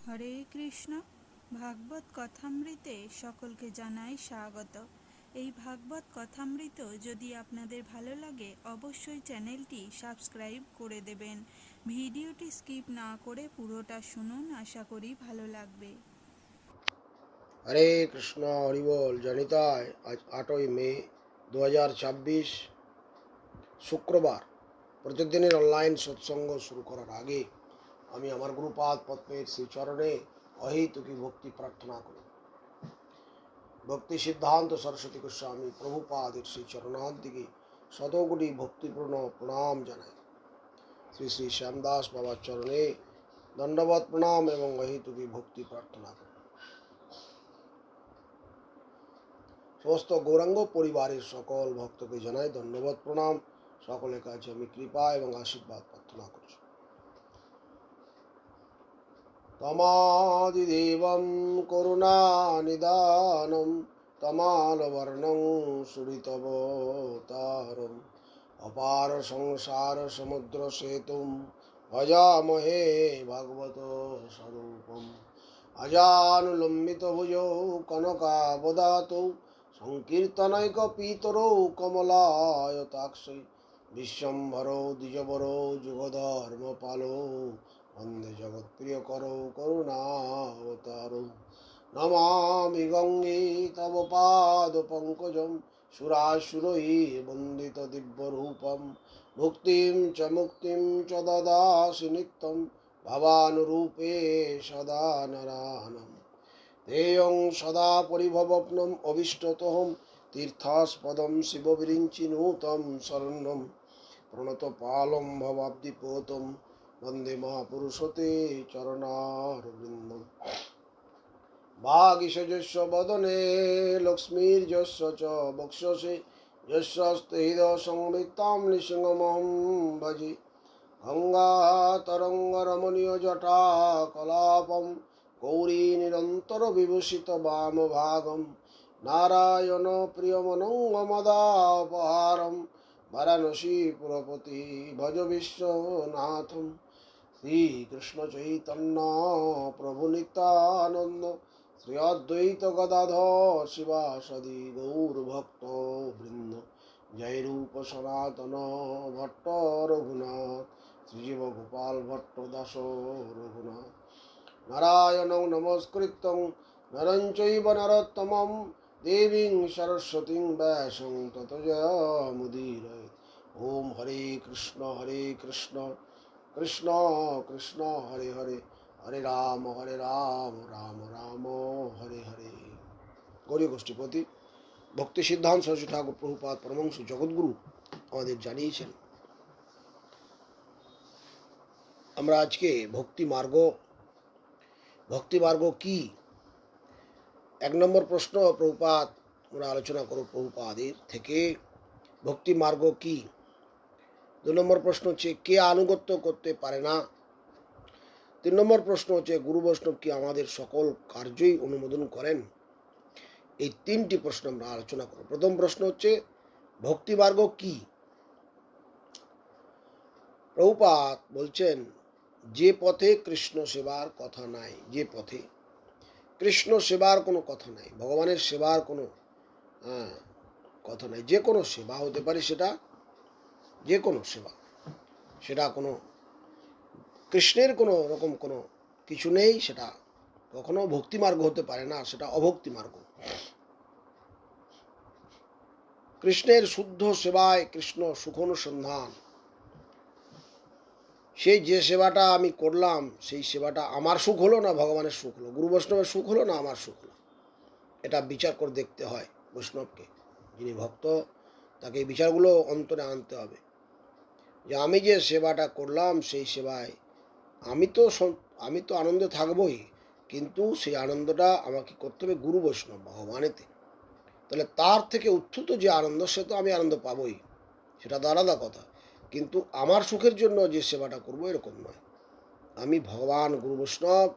হরে কৃষ্ণ। ভাগবত কথামৃতে সকলকে জানাই স্বাগত। এই ভাগবত কথামৃত যদি আপনাদের ভালো লাগে অবশ্যই চ্যানেলটি সাবস্ক্রাইব করে দেবেন। ভিডিওটি স্কিপ না করে পুরোটা শুনুন, আশা করি ভালো লাগবে। হরে কৃষ্ণ, হরিবল। জনিতায় আজ 8ই মে 2026 শুক্রবার। প্রতিদিনের অনলাইন সৎসঙ্গ শুরু করার আগে আমি আমার গুরুপাদ পদ্মের শ্রী চরণে অহেতুকি ভক্তি প্রার্থনা করি। ভক্তি সিদ্ধান্ত সরস্বতী গোস্বামী প্রভুপাদের শ্রী চরণান্তিকে শতকোটি ভক্তিপূর্ণ প্রণাম জানাই। শ্রী শ্রী শ্যামদাস বাবার চরণে দণ্ডবত প্রণাম এবং অহেতুকি ভক্তি প্রার্থনা করি। সমস্ত গৌরাঙ্গ পরিবারের সকল ভক্তকে জানাই ধন্যবাদ প্রণাম। সকলের কাছে আমি কৃপা এবং আশীর্বাদ প্রার্থনা করছি। তমাদিদেবং করুণানিদানং তমালবর্ণং সুরিতবতারং অপার সংসার সমুদ্র সেতুং ভজামহে ভাগবত স্বরূপম অজানুলম্বিত ভুজৌ কনকাবদাতৌ সংকীর্তনৈক পিতরৌ কমলায়তাক্ষৈ বিশ্বম্ভরৌ দ্বিজবরৌ যুগধর্মপালৌ বন্দে জগৎপ্রিয় করৌ করুণাবতারৌ নমামি গঙ্গে তব পাদ পঙ্কজম সুরাসুরৈ বন্দিত দিব্যরূপম মুক্তিম চ মুক্তিম চ দদাসি নিত্যম ভবানুরূপে সদা নরানম তেয়ং সদা পরিভবপ্নম অভীষ্টতহম তীর্থাস্পদম শিববিরিঞ্চিনুতম শরণ্যম প্রণতপালম ভবাব্দিপোতম বন্দে মহাপুরুষতে চরণারবিন্দম ভাগীশযস্য বদনে লক্ষ্মীর্যস্য চ বক্ষসে যস্যস্তে হৃদয় সংবিত্তাম নৃসিংহমহং ভজে গঙ্গাতরঙ্গরমণীয় জটা কলাপম গৌরী নিরন্তর বিভূষিত বামভাগম নারায়ণ প্রিয়মনঙ্গমদাপহারম বারাণসী পুরপতি ভজ বিশ্বনাথম শ্রীকৃষ্ণ চৈতন্য প্রভু নিত্যানন্দ শ্রী অদ্বৈত গদাধর শিবাসাদি গৌর ভক্ত বৃন্দ জয় রূপ সনাতন ভট্ট রঘুনাথ শ্রীজীব গোপাল ভট্ট দাস রঘুনাথ নারায়ণং নমস্কৃত্যং নরং চৈব নরোত্তমং দেবীং সরস্বতীং ব্যাসং ততো জয়মুদীরয়েৎ। ওম হরে কৃষ্ণ কৃষ্ণ কৃষ্ণ হরে হরে হরে রাম রাম রাম হরে হরে। গৌরী গোষ্ঠীপতি ভক্তি সিদ্ধান্ত সরস্বতী ঠাকুর প্রভুপাদ পরমহংস জগৎগুরু আমাদের জানিয়েছেন, আমরা আজকে ভক্তি মার্গ কি, 1 নম্বর প্রশ্ন প্রভুপাদ আমরা আলোচনা করব প্রভুপাদের থেকে। ভক্তি মার্গ কি? 2 নম্বর প্রশ্ন হচ্ছে কে আনুগত্য করতে পারে না? 3 নম্বর প্রশ্ন হচ্ছে গুরু বৈষ্ণব কি আমাদের সকল কার্যই অনুমোদন করেন? এই 3টি প্রশ্ন আমরা আলোচনা করব। প্রথম প্রশ্ন হচ্ছে ভক্তি মার্গ কি? প্রভুপাদ বলছেন, যে পথে কৃষ্ণ সেবার কথা নাই, যে পথে কৃষ্ণ সেবার কোনো কথা নাই, ভগবানের সেবার কোনো কথা নাই। যে কোনো সেবা হতে পারে, সেটা যে কোনো সেবা, সেটা কোনো কৃষ্ণের কোনো রকম কোনো কিছু নেই, সেটা কখনো ভক্তি মার্গ হতে পারে না, সেটা অভক্তি মার্গ। কৃষ্ণের শুদ্ধ সেবায় কৃষ্ণ সুখানুসন্ধান। সেই যে সেবাটা আমি করলাম, সেই সেবাটা আমার সুখ হলো না ভগবানের সুখ হলো, গুরু বৈষ্ণবের সুখ হলো না আমার সুখ হলো, এটা বিচার করে দেখতে হয় বৈষ্ণবকে। যিনি ভক্ত তাকে এই বিচারগুলো অন্তরে আনতে হবে, যে আমি যে সেবাটা করলাম সেই সেবায় আমি তো আনন্দে থাকবই, কিন্তু সেই আনন্দটা আমাকে করতে হবে গুরু বৈষ্ণব ভগবানেতে। তাহলে তার থেকে উত্থিত যে আনন্দ, সে তো আমি আনন্দ পাবই, সেটা তো আলাদা কথা। কিন্তু আমার সুখের জন্য যে সেবাটা করব এরকম নয়। আমি ভগবান গুরু বৈষ্ণব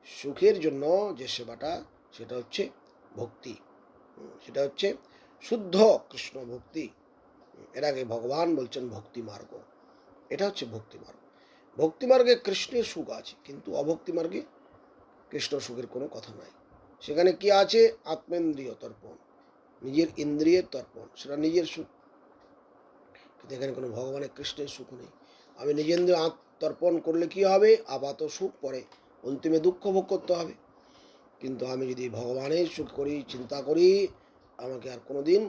সুখের জন্য যে সেবাটা, সেটা হচ্ছে ভক্তি, সেটা হচ্ছে শুদ্ধ কৃষ্ণ ভক্তি। এটাকে ভগবান বলছেন ভক্তি মার্গ। এটা হচ্ছে ভক্তি মার্গ। ভক্তি মার্গে কৃষ্ণের সুখ আছে, কিন্তু অভক্তি মার্গে কৃষ্ণ সুখের কোনো কথা নাই। সেখানে কি আছে? আত্মেন্দ্রিয় তর্পণ, নিজের ইন্দ্রিয়ের তর্পণ, সেটা নিজের সুখ। কিন্তু এখানে কোনো ভগবানের কৃষ্ণের সুখ নেই। আমি নিজেন্দ্রিয় তর্পণ করলে কি হবে? আপাত সুখ, পরে অন্তিমে দুঃখ ভোগ করতে হবে। কিন্তু আমি যদি ভগবানের সুখ করি, চিন্তা করি, আমাকে আর কোনোদিন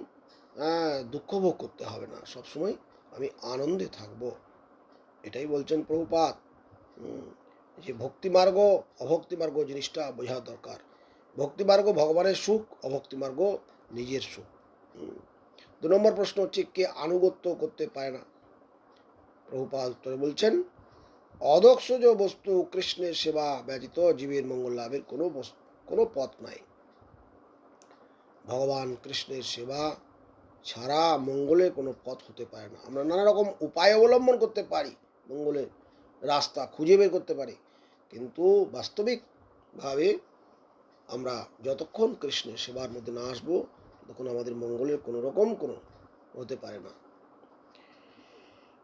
দুঃখ ভোগ করতে হবে না, সবসময় আমি আনন্দে থাকব। এটাই বলছেন প্রভুপাদ। যে ভক্তিমার্গ অভক্তিমার্গ জিনিসটা বোঝা দরকার। ভক্তিমার্গ ভগবানের সুখ, অভক্তিমার্গ নিজের সুখ। 2 নম্বর প্রশ্ন হচ্ছে, কে আনুগত্য করতে পারে না? প্রভুপাদ উত্তরে বলছেন, অদক্ষজ বস্তু কৃষ্ণের সেবা ব্যতীত জীবের মঙ্গল লাভের কোনো পথ নাই। ভগবান কৃষ্ণের সেবা ছাড়া মঙ্গলের কোনো পথ হতে পারে না। আমরা নানা রকম উপায় অবলম্বন করতে পারি, মঙ্গলের রাস্তা খুঁজে বের করতে পারি, কিন্তু বাস্তবিকভাবে আমরা যতক্ষণ কৃষ্ণের সেবার মধ্যে না আসবো, তখন আমাদের মঙ্গলের কোনো রকম কোনো হতে পারে না।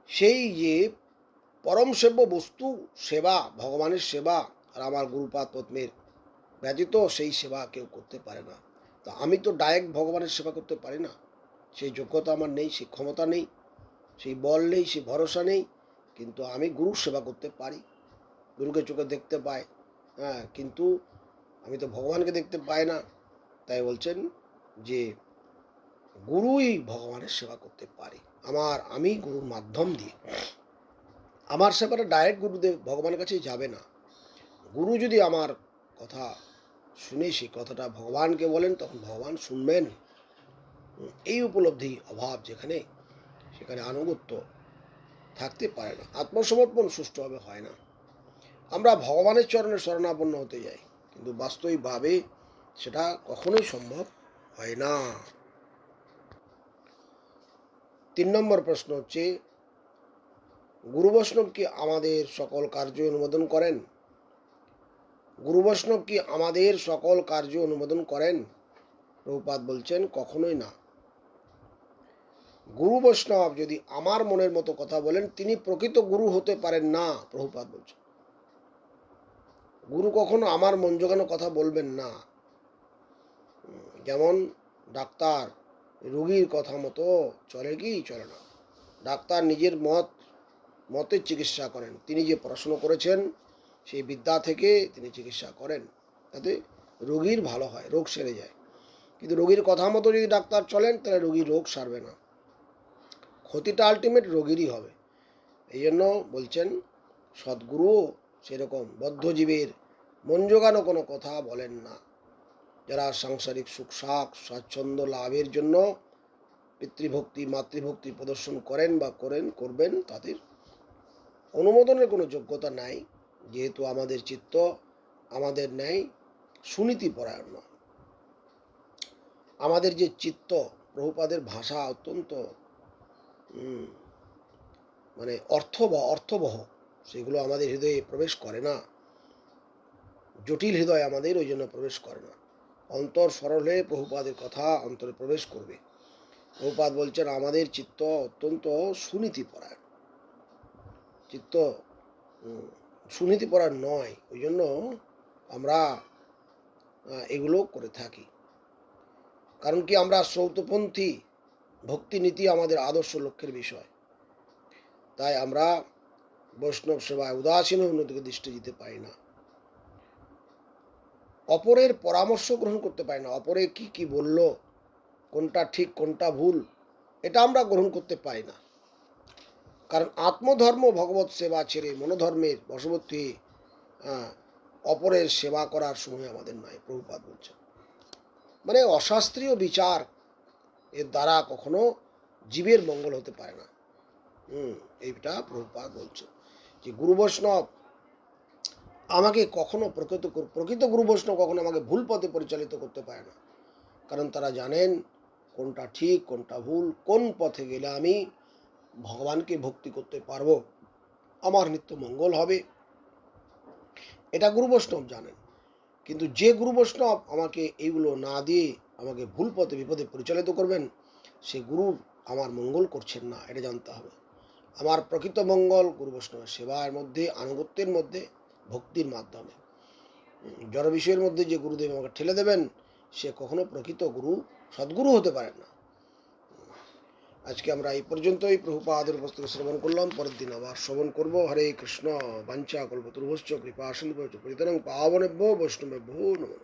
সেই যে পরম সেব্য বস্তু সেবা, ভগবানের সেবা, আর আমার গুরুপাদ পদ্মের ব্যতীত সেই সেবা কেউ করতে পারে না। তা আমি তো ডাইরেক্ট ভগবানের সেবা করতে পারি না, সেই যোগ্যতা আমার নেই, সেই ক্ষমতা নেই, সেই বল নেই, সেই ভরসা নেই। কিন্তু আমি গুরুর সেবা করতে পারি, গুরুকে চোখে দেখতে পাই, কিন্তু আমি তো ভগবানকে দেখতে পাই না। তাই বলছেন যে গুরুই ভগবানের সেবা করতে পারে। আমি গুরুর মাধ্যম দিয়ে, আমার সেবাটা ডাইরেক্ট গুরুদেব ভগবানের কাছেই যাবে না। গুরু যদি আমার কথা শুনে সেই কথাটা ভগবানকে বলেন, তখন ভগবান শুনবেন। এই উপলব্ধি অভাব যেখানে, সেখানে আনুগত্য থাকতে পারে না, আত্মসমর্পণ সুষ্ঠুভাবে হয় না। আমরা ভগবানের চরণে শরণাপন্ন হতে যাই, কিন্তু বাস্তবিকভাবে সেটা কখনোই সম্ভব হয় না। 3 নম্বর প্রশ্ন হচ্ছে, গুরু বৈষ্ণব কি আমাদের সকল কার্য অনুমোদন করেন? গুরু বৈষ্ণব কি আমাদের সকল কার্য অনুমোদন করেন? প্রভুপাদ বলছেন, কখনোই না। গুরু বৈষ্ণব যদি আমার মনের মতো কথা বলেন, তিনি প্রকৃত গুরু হতে পারেন না। প্রভুপাদ বলছেন, গুরু কখনো আমার মন জোগানো কথা বলবেন না। যেমন ডাক্তার রোগীর কথা মতো চলে কি চলে না। ডাক্তার নিজের মতের চিকিৎসা করেন, তিনি যে পড়াশুনো করেছেন সেই বিদ্যা থেকে তিনি চিকিৎসা করেন, তাতে রোগীর ভালো হয়, রোগ সেরে যায়। কিন্তু রোগীর কথা মতো যদি ডাক্তার চলেন, তাহলে রোগীর রোগ সারবে না, ক্ষতিটা আলটিমেট রোগীরই হবে। এই জন্য বলছেন, সদ্গুরু সেরকম বদ্ধজীবের মন জোগানো কোনো কথা বলেন না। যারা সাংসারিক সুখ স্বাচ্ছন্দ্য লাভের জন্য পিতৃভক্তি মাতৃভক্তি প্রদর্শন করেন বা করবেন, তাদের অনুমোদনের কোনো যোগ্যতা নাই, যেহেতু আমাদের চিত্ত আমাদের ন্যায় সুনীতিপরায়ণ নয়। আমাদের যে চিত্ত, প্রভুপাদের ভাষা অত্যন্ত মানে অর্থবহ, সেগুলো আমাদের হৃদয়ে প্রবেশ করে না। জটিল হৃদয় আমাদের ওই জন্য প্রবেশ করে না। অন্তর সরল হয়ে প্রভুপাদের কথা অন্তরে প্রবেশ করবে। প্রভুপাদ বলছেন, আমাদের চিত্ত অত্যন্ত সুনীতিপরায়ণ, চিত্ত সুনীতিপরায়ণ নয়, ওই জন্য আমরা এগুলো করে থাকি। কারণ কি, আমরা শ্রৌতপন্থী, ভক্তিনীতি আমাদের আদর্শ লক্ষ্যের বিষয়। তাই আমরা বৈষ্ণব সেবায় উদাসীন উন্নতিকে দৃষ্টি দিতে পারি না, অপরের পরামর্শ গ্রহণ করতে পারি না। অপরে কি কি বলল, কোনটা ঠিক কোনটা ভুল, এটা আমরা গ্রহণ করতে পারি না। কারণ আত্মধর্ম ভগবত সেবা ছেড়ে মনোধর্মের বশবর্তী অপরের সেবা করার সময় আমাদের নয়, প্রভুপাদ বলছেন। মানে অশাস্ত্রীয় বিচার এর দ্বারা কখনো জীবের মঙ্গল হতে পারে না। এইটা প্রভুপাদ বলছেন যে গুরু বৈষ্ণব আমাকে কখনো প্রকৃত গুরু বৈষ্ণব কখনো আমাকে ভুল পথে পরিচালিত করতে পারে না। কারণ তারা জানেন কোনটা ঠিক কোনটা ভুল, কোন পথে গেলে আমি ভগবানকে ভক্তি করতে পারবো, আমার নিত্য মঙ্গল হবে, এটা গুরু বৈষ্ণব জানেন। কিন্তু যে গুরু বৈষ্ণব আমাকে এইগুলো না দিয়ে আমাকে ভুল পথে বিপদে পরিচালিত করবেন, সে গুরু আমার মঙ্গল করছেন না, এটা জানতে হবে। আমার প্রকৃত মঙ্গল গুরু বৈষ্ণবের সেবার মধ্যে, আনুগত্যের মধ্যে, ভক্তির মাধ্যমে। জড় বিষয়ের মধ্যে যে গুরুদেব আমাকে ঠেলে দেবেন সে কখনো প্রকৃত গুরু সদ্গুরু হতে পারে না। আজকে আমরা এই পর্যন্তই প্রভুপাদের উপস্থিত শ্রবণ করলাম, পরের দিন আবার শ্রবণ করব। হরে কৃষ্ণ। বাঞ্ছা কল্পতরুভশ্চ কৃপা সিন্ধুভ্যশ্চ পতিতানাং পাবনেভ্যো বৈষ্ণবেভ্যো নমঃ।